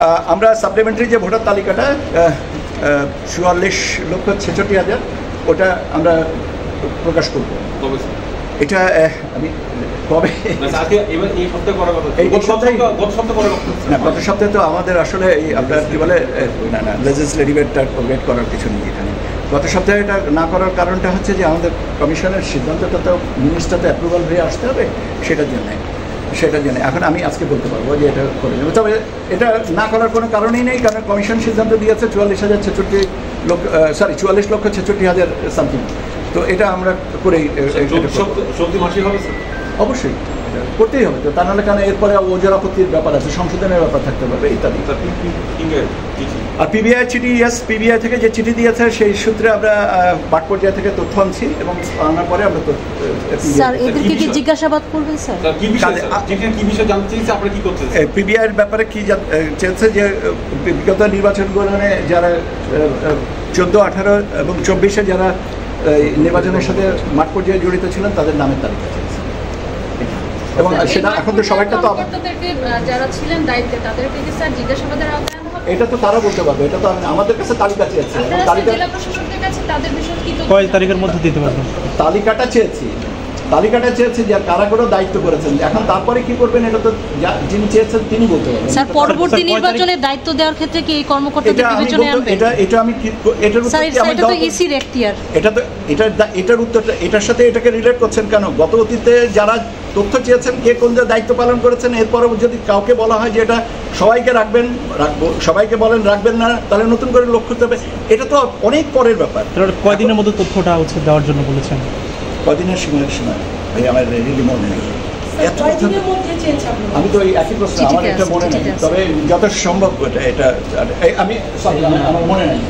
আমরা সাপ্লিমেন্টারি যে ভোটার তালিকাটা 44,66,000 ওটা আমরা প্রকাশ করব। এটা আমি কবে গত সপ্তাহে তো আমাদের আসলে এই আপনার কী বলে না লেজিসলেটিভেরটা ওয়েট করার কিছু নেই এখানে। গত সপ্তাহে এটা না করার কারণটা হচ্ছে যে আমাদের কমিশনের সিদ্ধান্তটা তো মিনিস্টারতে অ্যাপ্রুভাল হয়ে আসতে হবে, সেটার জন্য এখন আমি আজকে বলতে পারবো যে এটা করে নেব। তবে এটা না করার কোনো কারণই নেই, কারণ কমিশন সিদ্ধান্ত দিয়েছে 44,66,000 সামথিং। তো এটা আমরা করেই অবশ্যই করতেই হবে, তো তা নাহলে কেন এরপরে ওজোর আপত্তির ব্যাপার আছে, সংশোধনের ব্যাপার থাকতে পারবে ইত্যাদি। আর পিবিআই চিঠি, পিবিআই থেকে যে চিঠি দিয়েছে সেই সূত্রে আমরা মাঠ পর্যায় থেকে তথ্য আনছি এবং আনার পরে আমরা জিজ্ঞাসাবাদ করবেন স্যার পিবিআইয়ের ব্যাপারে কি চেয়েছে যে বিগত নির্বাচনগুলো যারা 14, 18 এবং 24-এ যারা নির্বাচনের সাথে মাঠ পর্যায়ে জড়িত ছিলেন তাদের নামের তালিকা চেয়েছে। এবং সেটা এখন তো সবাইটা তো যারা ছিলেন দায়িত্বে তাদেরকে কি স্যার জিজ্ঞাসাবাদের আওতায় আনা হবে? এটা তো তারা বলতে পারবে, এটা তো আমাদের কাছে তালিকা চেয়েছে। জেলা প্রশাসকদের কাছে তাদের বিষয় কি কয় তারিখের মধ্যে দিতে পারবেন? তালিকাটা চেয়েছি যে কারা করে দায়িত্ব করেছেন। এখন তারপরে কি করবেন এটা তো যিনি চেয়েছেন তিনি বলতে পারবেন। স্যার পরবর্তী নির্বাচনে দায়িত্ব দেওয়ার ক্ষেত্রে কি এই কর্মকর্তাদের বিবেচনায় আনবেন? এটা আমি এটার উত্তর এটা তো ইসির এখতিয়ার। এটার উত্তরটা এটার সাথে এটাকে রিলেট করছেন কেন? গত অতীতে যারা তথ্য চেয়েছেন কে কোন দায়িত্ব পালন করেছেন, এরপরে যদি কাউকে বলা হয় যে এটা সবাইকে সবাইকে বলেন রাখবেন না, তাহলে নতুন করে লক্ষ্য করতে হবে। এটা তো অনেক পরের ব্যাপার। কয়দিনের মধ্যে তথ্যটা দেওয়ার জন্য বলেছেন? কদিনের সময় ভাই আমার রেডি মনে নেই, আমি তো এই একই প্রশ্ন, আমার এটা মনে নেই। তবে যত সম্ভব এটা আমি আমার মনে নেই।